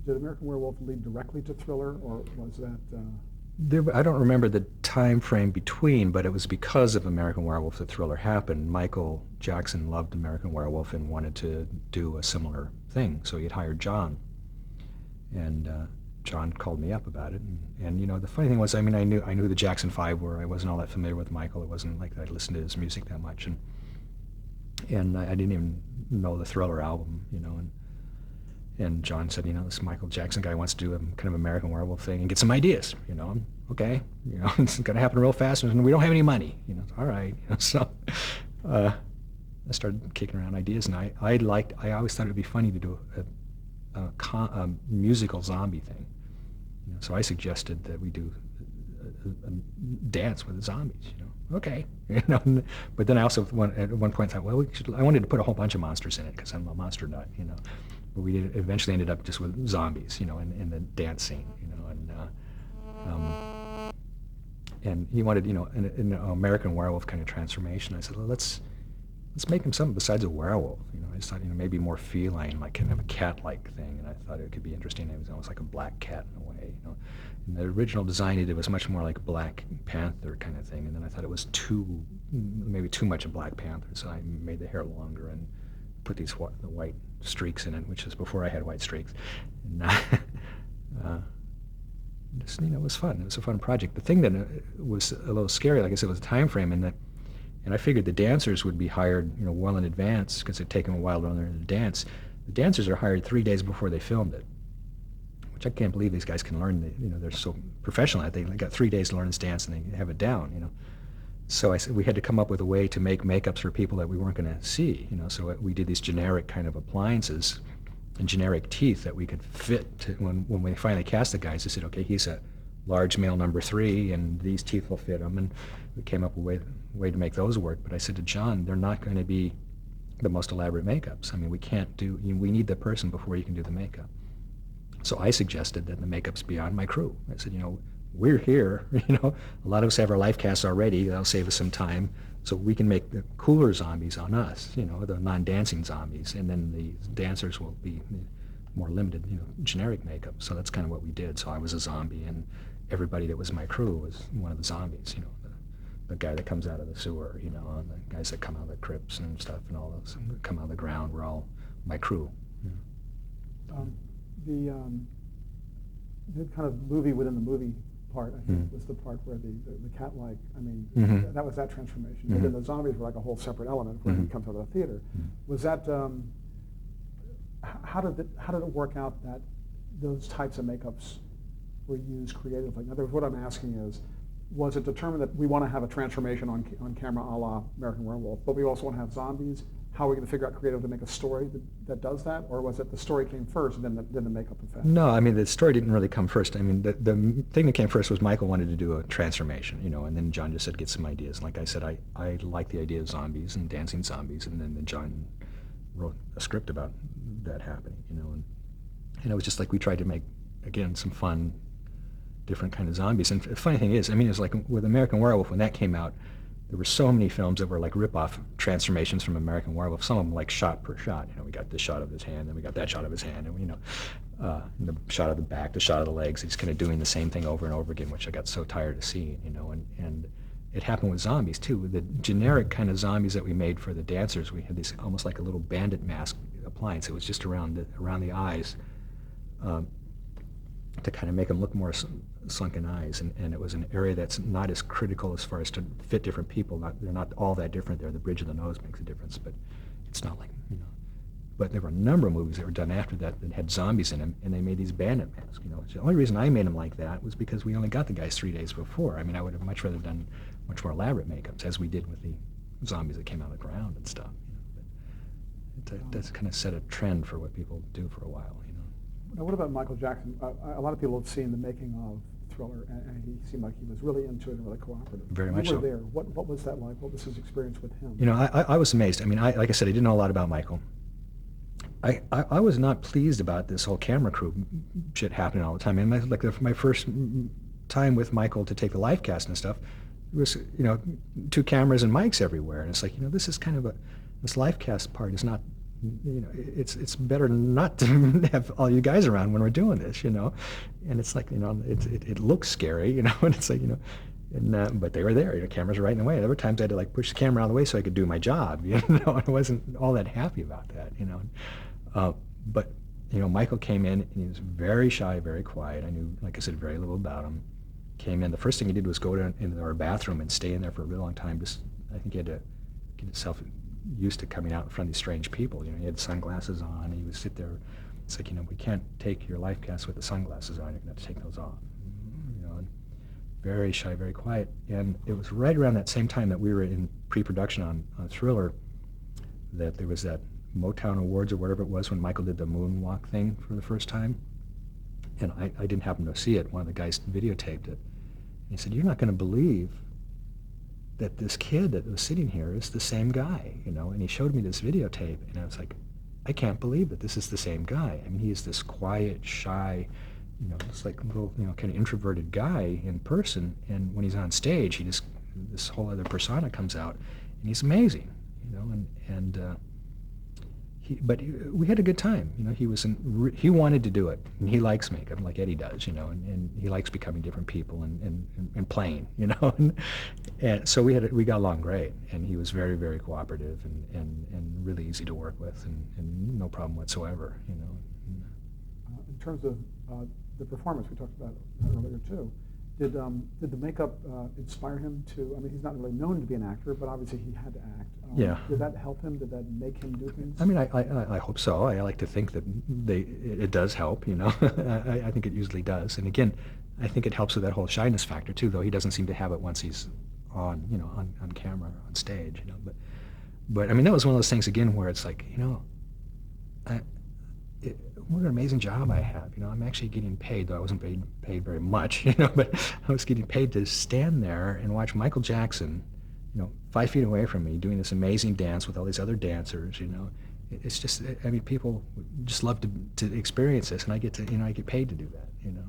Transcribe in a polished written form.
Did American Werewolf lead directly to Thriller, or was that? I don't remember the time frame between, but it was because of American Werewolf that Thriller happened. Michael Jackson loved American Werewolf and wanted to do a similar thing, so he had hired John. And John called me up about it. And the funny thing was, I knew the Jackson 5 were. I wasn't all that familiar with Michael. It wasn't like I listened to his music that much. And I didn't even know the Thriller album, and John said, this Michael Jackson guy wants to do a kind of American Werewolf thing and get some ideas, okay, it's going to happen real fast, and we don't have any money, all right, so I started kicking around ideas, and I always thought it would be funny to do a musical zombie thing, so I suggested that we do a dance with the zombies, okay, but then I also at one point thought, well, I wanted to put a whole bunch of monsters in it because I'm a monster nut, but we eventually ended up just with zombies, in the dance scene, and he wanted, an American Werewolf kind of transformation. I said, well, let's make him something besides a werewolf, I just thought, maybe more feline, like kind of a cat-like thing, and I thought it could be interesting. It was almost like a black cat in a way, And the original design he did was much more like Black Panther kind of thing, and then I thought it was maybe too much of Black Panther, so I made the hair longer and put the white streaks in it, which is before I had white streaks. And, it was fun. It was a fun project. The thing that was a little scary, like I said, was the time frame, and I figured the dancers would be hired, well in advance because it'd taken a while to learn to dance. The dancers are hired 3 days before they filmed it, which I can't believe these guys can learn. They're so professional at it. They got 3 days to learn this dance, and they have it down. So I said we had to come up with a way to make makeups for people that we weren't going to see. So we did these generic kind of appliances and generic teeth that we could fit to, when we finally cast the guys. They said, okay, he's a large male number 3, and these teeth will fit him, and we came up with a way to make those work. But I said to John, they're not going to be the most elaborate makeups. We need the person before you can do the makeup. So I suggested that the makeup's be on my crew. I said, we're here, a lot of us have our life casts already, that'll save us some time, so we can make the cooler zombies on us, the non-dancing zombies, and then the dancers will be more limited, generic makeup. So that's kind of what we did. So I was a zombie, and everybody that was my crew was one of the zombies, the guy that comes out of the sewer, and the guys that come out of the crypts and stuff, and all those that come out of the ground were all my crew. The kind of movie within the movie part, I think, was the part where the cat-like, that was that transformation. But then the zombies were like a whole separate element when he comes out of the theater. Was that, how did it work out that those types of makeups were used creatively? In other words, what I'm asking is, was it determined that we want to have a transformation on camera a la American Werewolf, but we also want to have zombies? How are we going to figure out creative to make a story that does that? Or was it the story came first and then the makeup effect? No, the story didn't really come first. The thing that came first was Michael wanted to do a transformation, and then John just said, get some ideas. And like I said, I like the idea of zombies and dancing zombies, and then John wrote a script about that happening, and it was just like we tried to make, again, some fun, different kind of zombies. And the funny thing is, it was like with American Werewolf, when that came out, there were so many films that were like rip-off transformations from American Werewolf. Some of them like shot per shot. We got this shot of his hand, then we got that shot of his hand, and the shot of the back, the shot of the legs. He's kind of doing the same thing over and over again, which I got so tired of seeing. And it happened with zombies too. The generic kind of zombies that we made for the dancers, we had this almost like a little bandit mask appliance. It was just around the eyes. To kind of make them look more sunken eyes, and it was an area that's not as critical as far as to fit different people. They're not all that different there. The bridge of the nose makes a difference, but it's not like, But there were a number of movies that were done after that had zombies in them, and they made these bandit masks. The only reason I made them like that was because we only got the guys 3 days before. I would have much rather done much more elaborate makeups, as we did with the zombies that came out of the ground and stuff. That's kind of set a trend for what people do for a while. Now, what about Michael Jackson? A lot of people have seen the making of Thriller, and he seemed like he was really into it and really cooperative. Very much so. You were there. What was that like? What was his experience with him? I was amazed. Like I said, I didn't know a lot about Michael. I was not pleased about this whole camera crew shit happening all the time. My first time with Michael to take the live cast and stuff, it was 2 cameras and mics everywhere, and it's like, this is kind of this live cast part is not you know, it's better not to have all you guys around when we're doing this, you know. And it's like, you know, it looks scary, you know, and it's like, you know, and but they were there, you know, cameras were right in the way. There were times I had to like push the camera out of the way so I could do my job, you know. I wasn't all that happy about that, you know. But you know, Michael came in and he was very shy, very quiet. I knew, like I said, very little about him. Came in. The first thing he did was go down into our bathroom and stay in there for a really long time. Just, I think he had to get himself used to coming out in front of these strange people. You know, he had sunglasses on. And he would sit there. It's like, you know, we can't take your life vests with the sunglasses on. You're going to have to take those off. You know, and very shy, very quiet. And it was right around that same time that we were in pre-production on Thriller that there was that Motown Awards or whatever it was when Michael did the moonwalk thing for the first time. And I didn't happen to see it. One of the guys videotaped it. And he said, "You're not going to believe that this kid that was sitting here is the same guy," you know. And he showed me this videotape, and I was like, I can't believe that this is the same guy. I mean, he is this quiet, shy, you know, just like little, you know, kind of introverted guy in person. And when he's on stage, he just, this whole other persona comes out, and he's amazing, you know. But we had a good time. You know, he wanted to do it, and he likes makeup like Eddie does, you know, and he likes becoming different people and playing, you know, and so we got along great, and he was very, very cooperative and really easy to work with, and no problem whatsoever, you know. In terms of the performance, we talked about that earlier too. Did the makeup inspire him to? I mean, he's not really known to be an actor, but obviously he had to act. Yeah. Did that help him? Did that make him do things? I mean, I hope so. I like to think that it does help, you know. I think it usually does. And again, I think it helps with that whole shyness factor too, though he doesn't seem to have it once he's on, you know, on camera, on stage, you know. But I mean, that was one of those things again where it's like, you know, what an amazing job I have. You know, I'm actually getting paid, though I wasn't paid very much, you know, but I was getting paid to stand there and watch Michael Jackson, you know, 5 feet away from me doing this amazing dance with all these other dancers, you know. It's just, I mean, people just love to experience this, and I get paid to do that, you know.